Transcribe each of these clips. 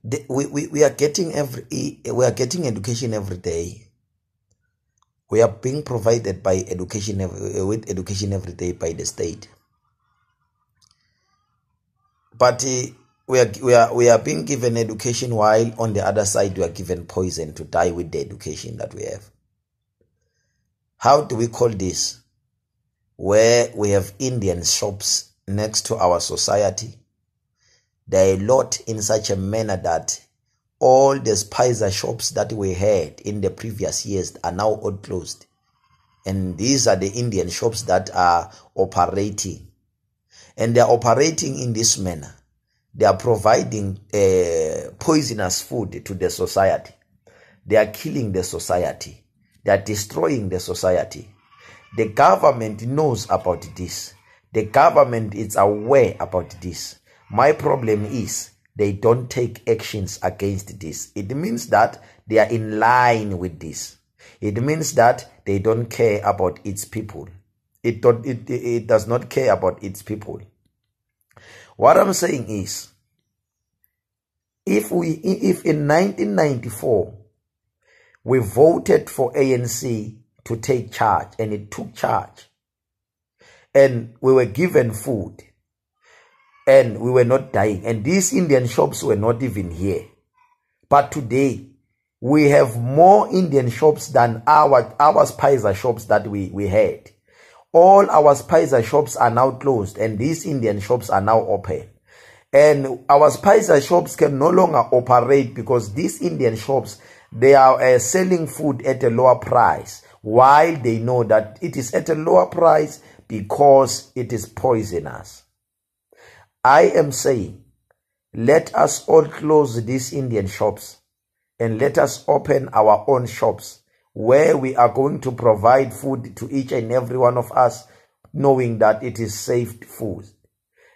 We are getting education every day. We are being provided by education with education every day by the state. But we are being given education while on the other side we are given poison to die with the education that we have. How do we call this? Where we have Indian shops next to our society. There are a lot in such a manner that all the spicer shops that we had in the previous years are now all closed. And these are the Indian shops that are operating. And they are operating in this manner. They are providing poisonous food to the society. They are killing the society. They are destroying the society. The government knows about this. The government is aware about this. My problem is they don't take actions against this. It means that they are in line with this. It means that they don't care about its people. It does not care about its people. What I'm saying is, if in 1994 we voted for ANC to take charge, and it took charge, and we were given food, and we were not dying, and these Indian shops were not even here. But today, we have more Indian shops than our spicer shops that we had. All our spicer shops are now closed, and these Indian shops are now open. And our spicer shops can no longer operate because these Indian shops, they are selling food at a lower price, while they know that it is at a lower price because it is poisonous. I am saying, let us all close these Indian shops and let us open our own shops where we are going to provide food to each and every one of us, knowing that it is safe food.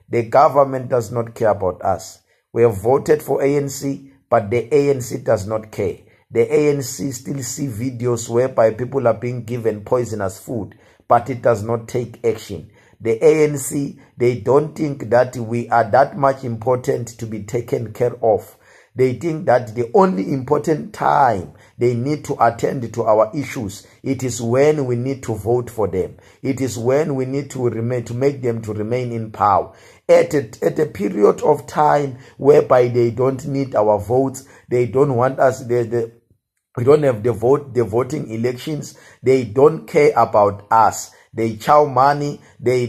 The government does not care about us. We have voted for ANC, but the ANC does not care. The ANC still see videos whereby people are being given poisonous food, but it does not take action. The ANC, they don't think that we are that much important to be taken care of. They think that the only important time they need to attend to our issues, it is when we need to vote for them. It is when we need to make them to remain in power. At a period of time whereby they don't need our votes, they don't want us, we don't have the voting elections, they don't care about us. They chow money, they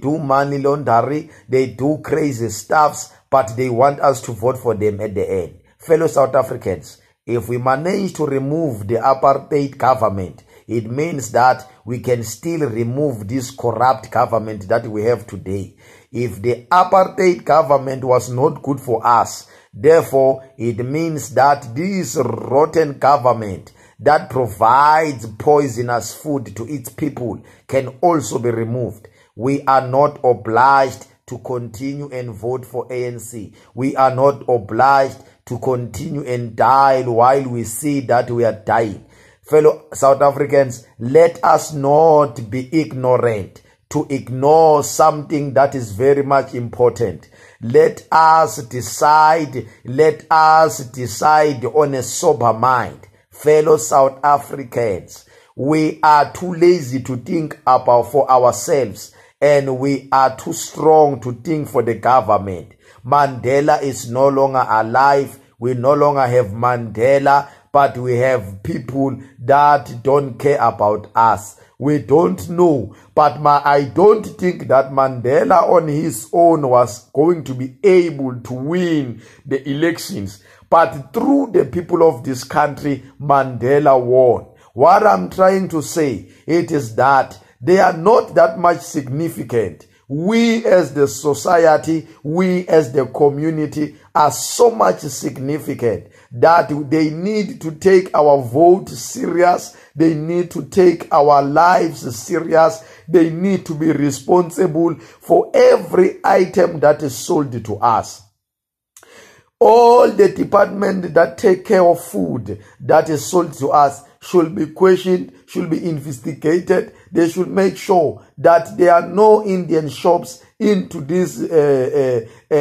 do money laundering, they do crazy stuffs, but they want us to vote for them at the end. Fellow South Africans, if we manage to remove the apartheid government, it means that we can still remove this corrupt government that we have today. If the apartheid government was not good for us, therefore it means that this rotten government that provides poisonous food to its people can also be removed. We are not obliged to continue and vote for ANC. We are not obliged to continue and die while we see that we are dying. Fellow South Africans, let us not be ignorant to ignore something that is very much important. Let us decide on a sober mind. Fellow South Africans, we are too lazy to think about for ourselves, and we are too strong to think for the government. Mandela is no longer alive. We no longer have Mandela, but we have people that don't care about us. We don't know, but I don't think that Mandela on his own was going to be able to win the elections. But through the people of this country, Mandela won. What I'm trying to say, it is that they are not that much significant. We as the society, we as the community are so much significant that they need to take our vote serious. They need to take our lives serious. They need to be responsible for every item that is sold to us. All the departments that take care of food that is sold to us should be questioned, should be investigated. They should make sure that there are no Indian shops into this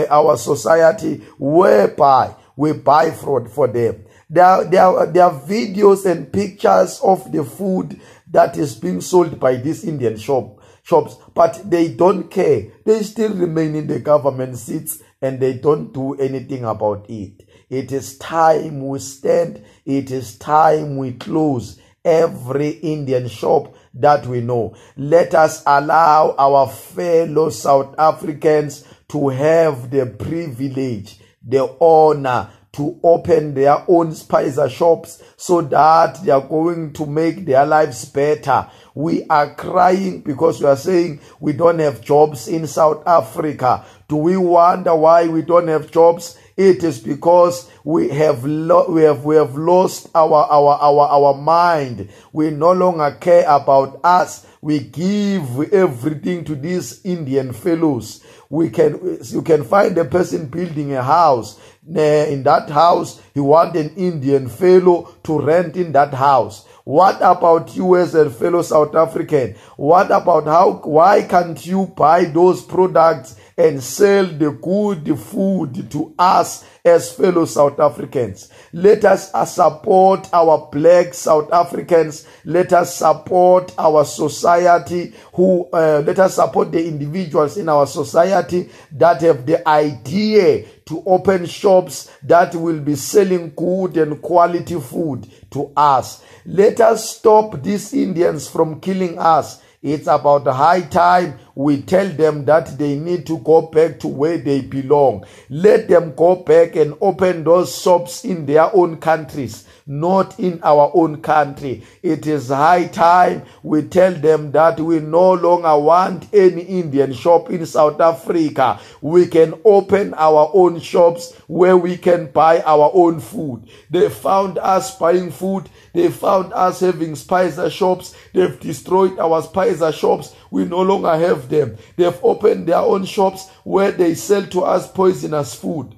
our society whereby we buy for them. There are videos and pictures of the food that is being sold by these Indian shops, but they don't care. They still remain in the government seats and they don't do anything about it. It is time we stand. It is time we close every Indian shop that we know. Let us allow our fellow South Africans to have the privilege, the honor to open their own Spicer shops so that they are going to make their lives better. We are crying because we are saying we don't have jobs in South Africa. Do we wonder why we don't have jobs? It is because we have lost our mind. We no longer care about us. We give everything to these Indian fellows. You can find a person building a house. In that house, he wants an Indian fellow to rent in that house. What about you as a fellow South African? What about why can't you buy those products and sell the good food to us as fellow South Africans? Let us support our black South Africans. Let us support our society let us support the individuals in our society that have the idea to open shops that will be selling good and quality food to us. Let us stop these Indians from killing us. It's about the high time we tell them that they need to go back to where they belong. Let them go back and open those shops in their own countries, not in our own country. It is high time we tell them that we no longer want any Indian shop in South Africa. We can open our own shops where we can buy our own food. They found us buying food. They found us having Spicer shops. They've destroyed our Spicer shops. We no longer have them. They've opened their own shops where they sell to us poisonous food.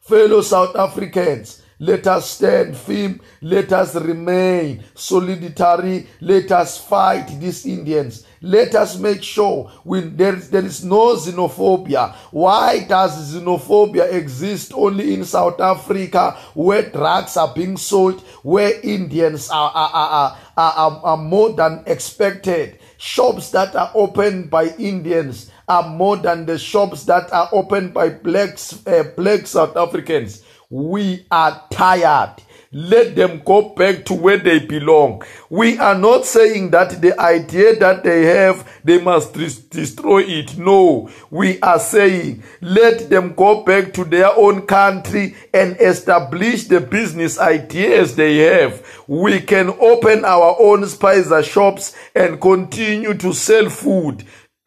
Fellow South Africans, let us stand firm. Let us remain solidary. Let us fight these Indians. Let us make sure there is no xenophobia. Why does xenophobia exist only in South Africa, where drugs are being sold, where Indians are more than expected? Shops that are opened by Indians are more than the shops that are opened by black South Africans. We are tired. Let them go back to where they belong. We are not saying that the idea that they have, they must destroy it. No, we are saying let them go back to their own country and establish the business ideas they have. We can open our own Spicer shops and continue to sell food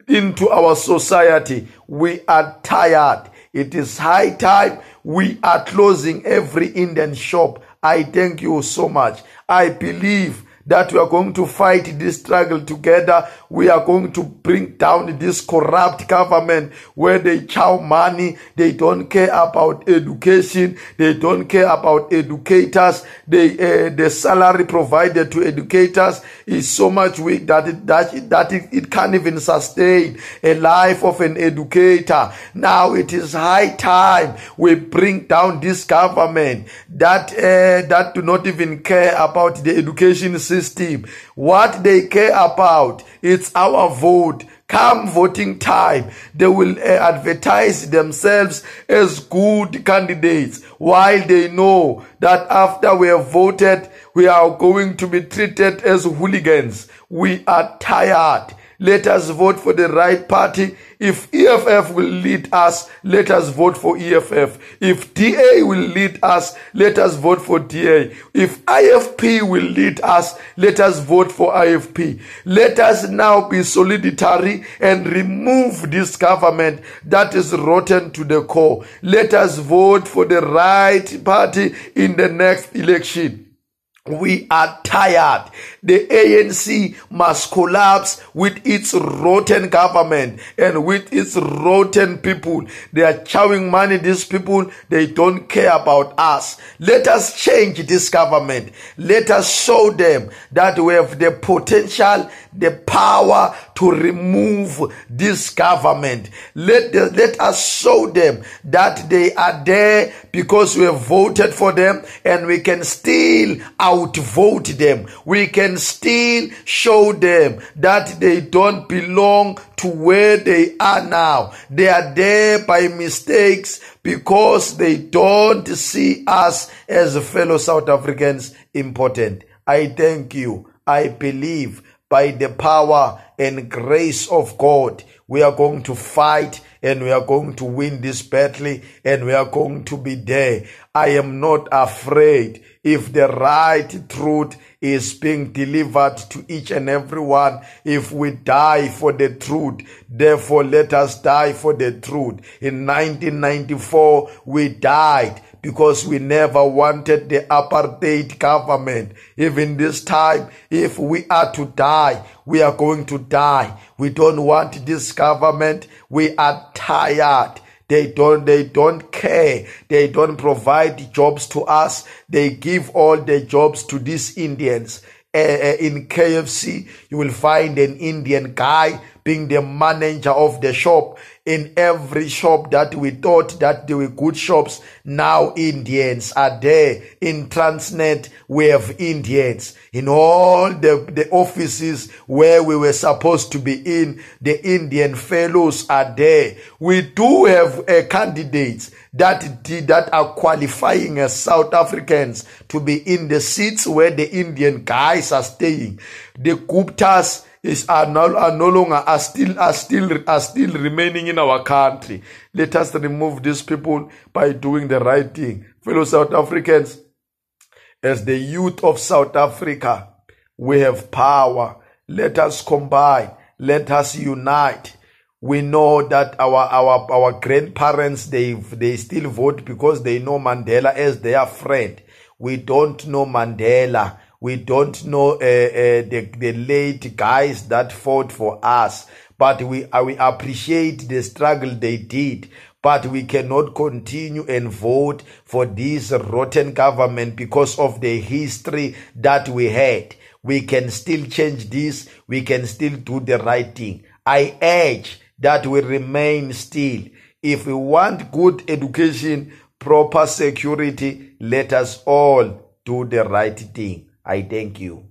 into our society. We are tired. It is high time we are closing every Indian shop. I thank you so much. I believe that we are going to fight this struggle together. We are going to bring down this corrupt government where they chow money. They don't care about education. They don't care about educators. The salary provided to educators is so much weak that it can't even sustain a life of an educator. Now it is high time we bring down this government that do not even care about the education system. What they care about, it's our vote. Come voting time, they will advertise themselves as good candidates, while they know that after we have voted, we are going to be treated as hooligans. We are tired. Let us vote for the right party. If EFF will lead us, let us vote for EFF. If DA will lead us, let us vote for DA. If IFP will lead us, let us vote for IFP. Let us now be solidary and remove this government that is rotten to the core. Let us vote for the right party in the next election. We are tired. The ANC must collapse with its rotten government and with its rotten people. They are chowing money. These people, they don't care about us. Let us change this government. Let us show them that we have the potential, the power to remove this government. Let us show them that they are there because we have voted for them, and we can still outvote them. We can still show them that they don't belong to where they are now. They are there by mistakes because they don't see us as fellow South Africans important. I thank you. I believe by the power and grace of God, we are going to fight and we are going to win this battle and we are going to be there. I am not afraid if the right truth is being delivered to each and every one. If we die for the truth, therefore let us die for the truth. In 1994, we died because we never wanted the apartheid government. Even this time, if we are to die, we are going to die. We don't want this government. We are tired. They don't care. They don't provide jobs to us. They give all the jobs to these Indians. In KFC, you will find an Indian guy being the manager of the shop. In every shop that we thought that they were good shops, now Indians are there. In Transnet, we have Indians. In all the offices where we were supposed to be in, the Indian fellows are there. We do have candidates that are qualifying as South Africans to be in the seats where the Indian guys are staying. The Guptas are still remaining in our country. Let us remove these people by doing the right thing. Fellow South Africans, as the youth of South Africa, we have power. Let us combine. Let us unite. We know that our grandparents, they still vote because they know Mandela as their friend. We don't know Mandela. We don't know the late guys that fought for us, but we appreciate the struggle they did. But we cannot continue and vote for this rotten government because of the history that we had. We can still change this. We can still do the right thing. I urge that we remain still. If we want good education, proper security, let us all do the right thing. I thank you.